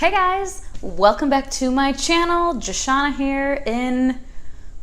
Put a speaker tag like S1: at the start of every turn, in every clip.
S1: Hey guys, welcome back to my channel. Joshana here in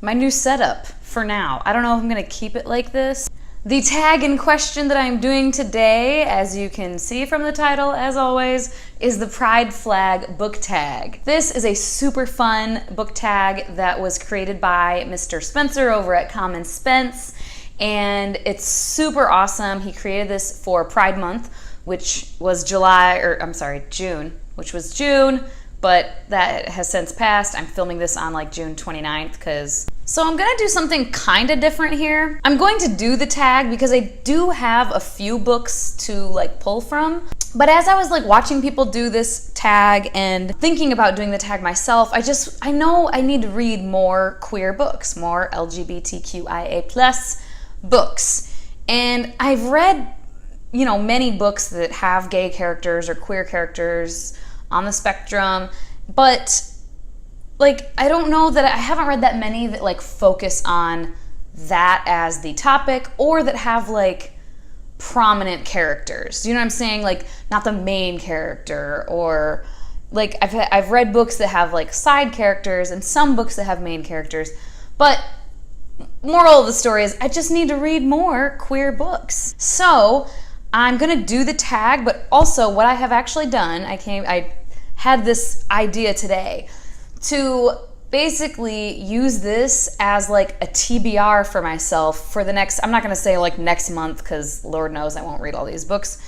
S1: my new setup for now. I don't know if I'm gonna keep it like this. The tag in question that I'm doing today, as you can see from the title, as always, is the Pride Flag book tag. This is a super fun book tag that was created by Mr. Spencer over at Common Spence, and it's super awesome. He created this for Pride Month, which was June, which was June, but that has since passed. I'm filming this on like June 29th so I'm gonna do something kind of different here. I'm going to do the tag because I do have a few books to like pull from. But as I was like watching people do this tag and thinking about doing the tag myself, I know I need to read more queer books, more LGBTQIA+ books. And I've read, many books that have gay characters or queer characters on the spectrum, but I don't know that I haven't read that many that like focus on that as the topic or that have like prominent characters. You know what I'm saying? Like not the main character, or like I've read books that have like side characters and some books that have main characters. But moral of the story is I just need to read more queer books. So I'm gonna do the tag, but also what I have actually done, I had this idea today to basically use this as like a TBR for myself for the next, I'm not gonna say like next month, because Lord knows I won't read all these books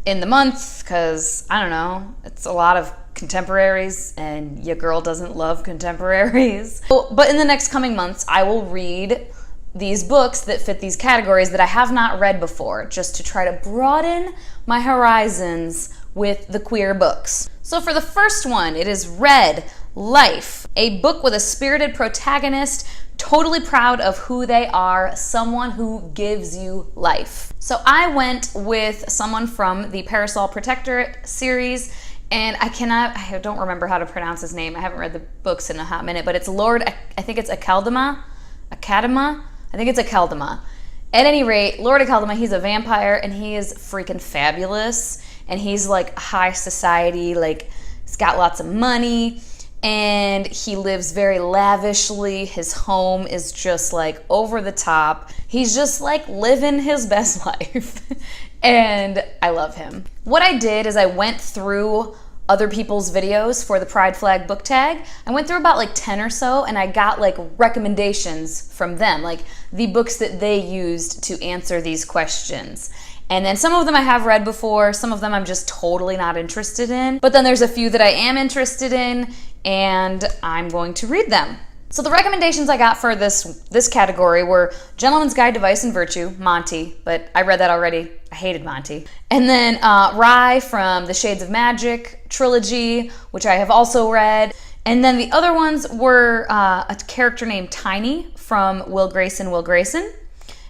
S1: in the month, because I don't know, it's a lot of contemporaries and your girl doesn't love contemporaries. But in the next coming months, I will read these books that fit these categories that I have not read before, just to try to broaden my horizons with the queer books. So for the first one, it is Red Life, a book with a spirited protagonist, totally proud of who they are, someone who gives you life. So I went with someone from the Parasol Protectorate series, and I don't remember how to pronounce his name. I haven't read the books in a hot minute, but it's Lord, I think it's Akaldama. I think it's Akaldama. At any rate, Lord Akaldama, he's a vampire and he is freaking fabulous. And he's like high society, like he's got lots of money and he lives very lavishly. His home is just like over the top. He's just like living his best life. And I love him. What I did is I went through other people's videos for the Pride Flag book tag. I went through about like 10 or so, and I got like recommendations from them, like the books that they used to answer these questions. And then some of them I have read before, some of them I'm just totally not interested in. But then there's a few that I am interested in, and I'm going to read them. So the recommendations I got for this category were Gentleman's Guide to Vice and Virtue, Monty, but I read that already. I hated Monty. And then Rye from the Shades of Magic trilogy, which I have also read. And then the other ones were a character named Tiny from Will Grayson.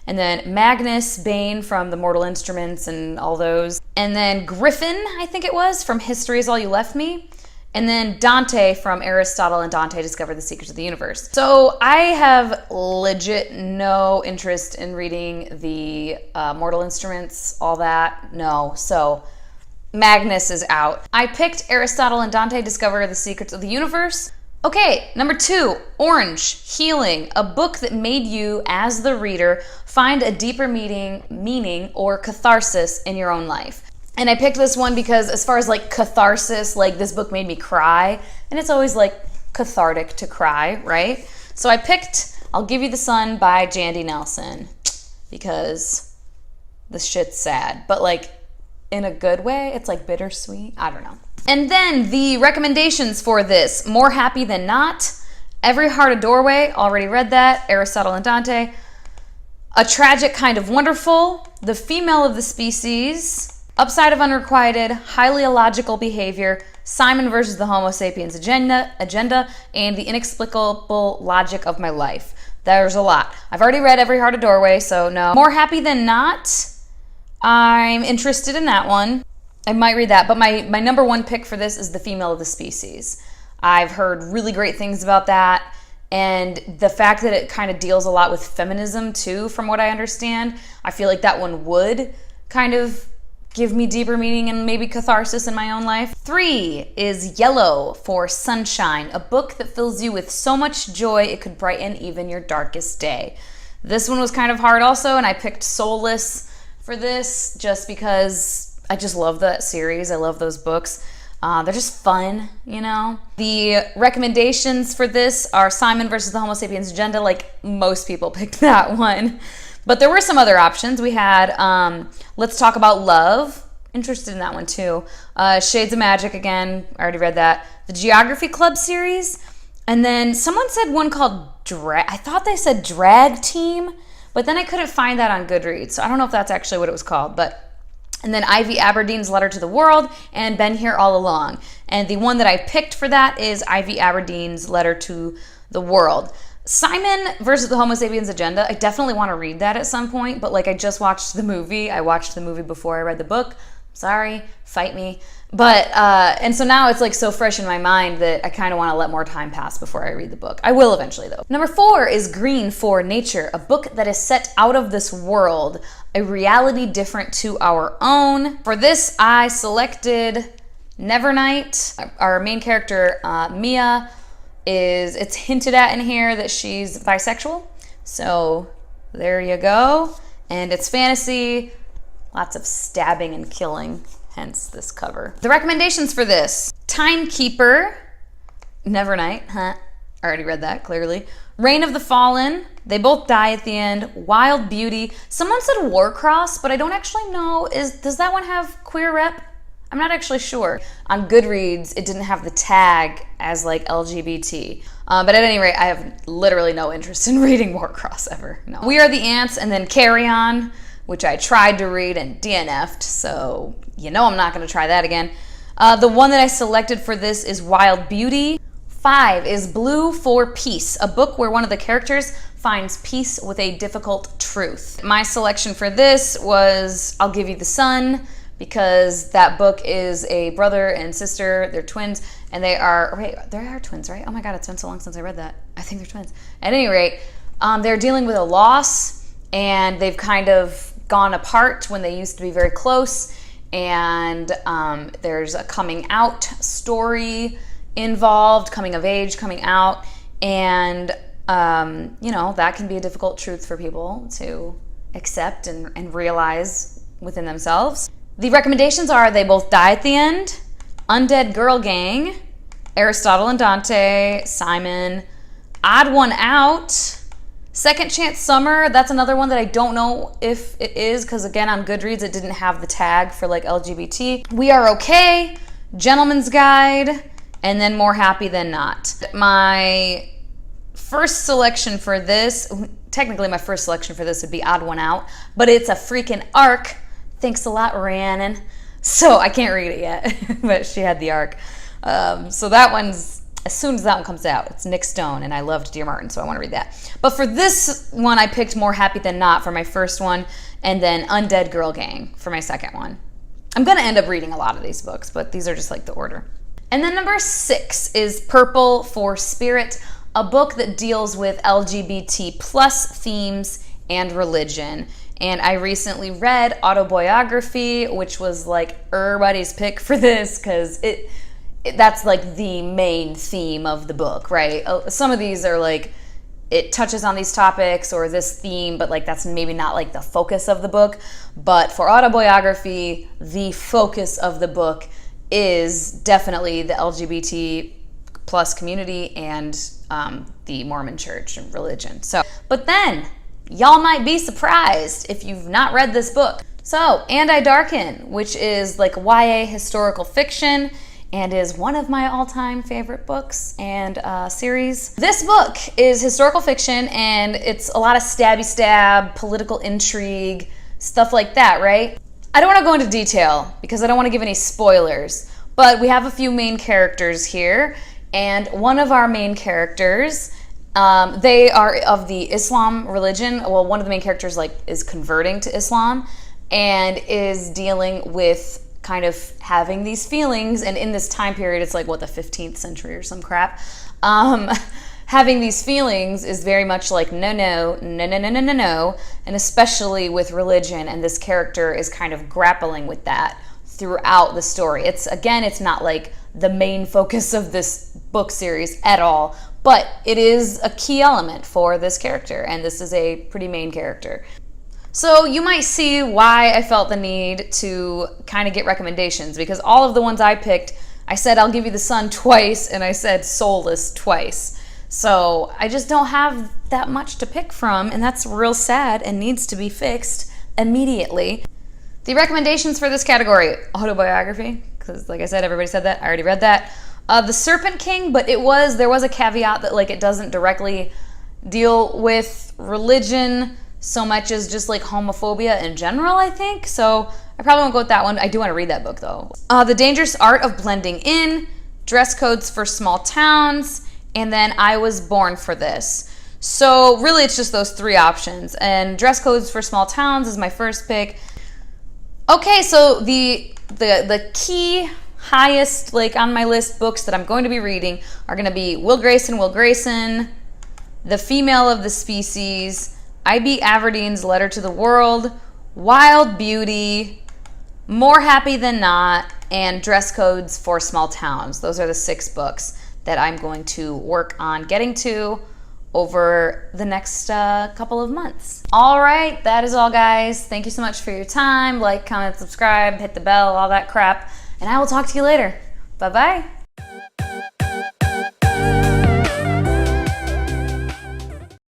S1: And then Magnus Bane from the Mortal Instruments and all those. And then Griffin, I think it was, from History Is All You Left Me. And then Dante from Aristotle and Dante Discovered the Secrets of the Universe. So I have legit no interest in reading the Mortal Instruments, all that, no. So Magnus is out. I picked Aristotle and Dante Discover the Secrets of the Universe. Okay, number 2, Orange, Healing, a book that made you, as the reader, find a deeper meaning or catharsis in your own life. And I picked this one because as far as like catharsis, like this book made me cry, and it's always like cathartic to cry, right? So I picked I'll Give You the Sun by Jandy Nelson because this shit's sad, but like in a good way. It's like bittersweet. I don't know. And then the recommendations for this: More Happy Than Not, Every Heart a Doorway, already read that, Aristotle and Dante. A Tragic Kind of Wonderful, The Female of the Species, Upside of Unrequited, Highly Illogical Behavior, Simon versus the Homo Sapiens Agenda, and The Inexplicable Logic of My Life. There's a lot. I've already read Every Heart a Doorway, so no. More Happy Than Not, I'm interested in that one. I might read that, but my number one pick for this is The Female of the Species. I've heard really great things about that, and the fact that it kind of deals a lot with feminism too, from what I understand, I feel like that one would kind of give me deeper meaning and maybe catharsis in my own life. 3 is Yellow for Sunshine, a book that fills you with so much joy it could brighten even your darkest day. This one was kind of hard also, and I picked Soulless for this just because I just love that series. I love those books. They're just fun, you know? The recommendations for this are Simon versus the Homo sapiens agenda. Like, most people picked that one. But there were some other options. We had Let's Talk About Love. Interested in that one too. Shades of Magic, again, I already read that. The Geography Club series. And then someone said one called I thought they said Drag Team, but then I couldn't find that on Goodreads. So I don't know if that's actually what it was called. And then Ivy Aberdeen's Letter to the World and Been Here All Along. And the one that I picked for that is Ivy Aberdeen's Letter to the World. Simon versus the Homo sapiens agenda, I definitely want to read that at some point, but like I just watched the movie. I watched the movie before I read the book. Sorry, fight me. But, and so now it's like so fresh in my mind that I kind of want to let more time pass before I read the book. I will eventually though. Number 4 is Green for Nature, a book that is set out of this world, a reality different to our own. For this, I selected Nevernight. Our main character, Mia, it's hinted at in here that she's bisexual. So there you go. And it's fantasy, lots of stabbing and killing, hence this cover. The recommendations for this: Timekeeper, Nevernight, I already read that clearly. Reign of the Fallen, they both die at the end. Wild Beauty. Someone said Warcross, but I don't actually know, does that one have queer rep? I'm not actually sure. On Goodreads, it didn't have the tag as like LGBT. But at any rate, I have literally no interest in reading Warcross ever. No. We Are the Ants, and then Carry On, which I tried to read and DNF'd, so you know I'm not going to try that again. The one that I selected for this is Wild Beauty. 5 is Blue for Peace, a book where one of the characters finds peace with a difficult truth. My selection for this was I'll Give You the Sun, because that book is a brother and sister. They're twins, and they are twins, right? Oh my God, it's been so long since I read that. I think they're twins. At any rate, they're dealing with a loss, and they've kind of gone apart when they used to be very close, and there's a coming out story involved, coming of age, coming out, and you know, that can be a difficult truth for people to accept and realize within themselves. The recommendations are They Both Die at the End, Undead Girl Gang, Aristotle and Dante, Simon, Odd One Out, Second Chance Summer. That's another one that I don't know if it is, because again on Goodreads it didn't have the tag for like LGBT. We Are Okay, Gentleman's Guide, and then More Happy Than Not. My first selection for this, technically my first selection for this would be Odd One Out, but it's a freaking arc. Thanks a lot, Rhiannon. So I can't read it yet, but she had the arc. So that one's, as soon as that one comes out, it's Nick Stone, and I loved Dear Martin, so I want to read that. But for this one, I picked More Happy Than Not for my first one, and then Undead Girl Gang for my second one. I'm going to end up reading a lot of these books, but these are just like the order. And then number 6 is Purple for Spirit, a book that deals with LGBT plus themes and religion. And I recently read Autobiography, which was like everybody's pick for this because that's like the main theme of the book, right? Some of these are like, it touches on these topics or this theme, but like that's maybe not like the focus of the book. But for Autobiography, the focus of the book is definitely the LGBT plus community and the Mormon church and religion. So, but then y'all might be surprised if you've not read this book. So, And I Darken, which is like YA historical fiction and is one of my all-time favorite books and series. This book is historical fiction, and it's a lot of stabby stab, political intrigue, stuff like that, right? I don't want to go into detail because I don't want to give any spoilers, but we have a few main characters here, and one of our main characters, they are of the Islam religion. Well, one of the main characters like is converting to Islam and is dealing with kind of having these feelings, and in this time period, it's like what, the 15th century or some crap, having these feelings is very much like no, no, no, no, no, no, no, no, and especially with religion, and this character is kind of grappling with that throughout the story. It's not like the main focus of this book series at all, but it is a key element for this character, and this is a pretty main character. So you might see why I felt the need to kind of get recommendations, because all of the ones I picked, I said I'll give you The Sun twice, and I said Soulless twice. So I just don't have that much to pick from, and that's real sad and needs to be fixed immediately. The recommendations for this category: autobiography, because like I said, everybody said that. I already read that. The Serpent King, but there was a caveat that like it doesn't directly deal with religion so much as just like homophobia in general, I think. So I probably won't go with that one. I do want to read that book though. The Dangerous Art of Blending In, Dress Codes for Small Towns, and then I Was Born for This. So really it's just those three options, and Dress Codes for Small Towns is my first pick. Okay, so the key highest like on my list books that I'm going to be reading are going to be Will Grayson, The Female of the Species, I.B. Aberdeen's Letter to the World, Wild Beauty, More Happy Than Not, and Dress Codes for Small Towns. Those are the 6 books that I'm going to work on getting to over the next couple of months. All right, that is all, guys. Thank you so much for your time. Like, comment, subscribe, hit the bell, all that crap. And I will talk to you later. Bye-bye.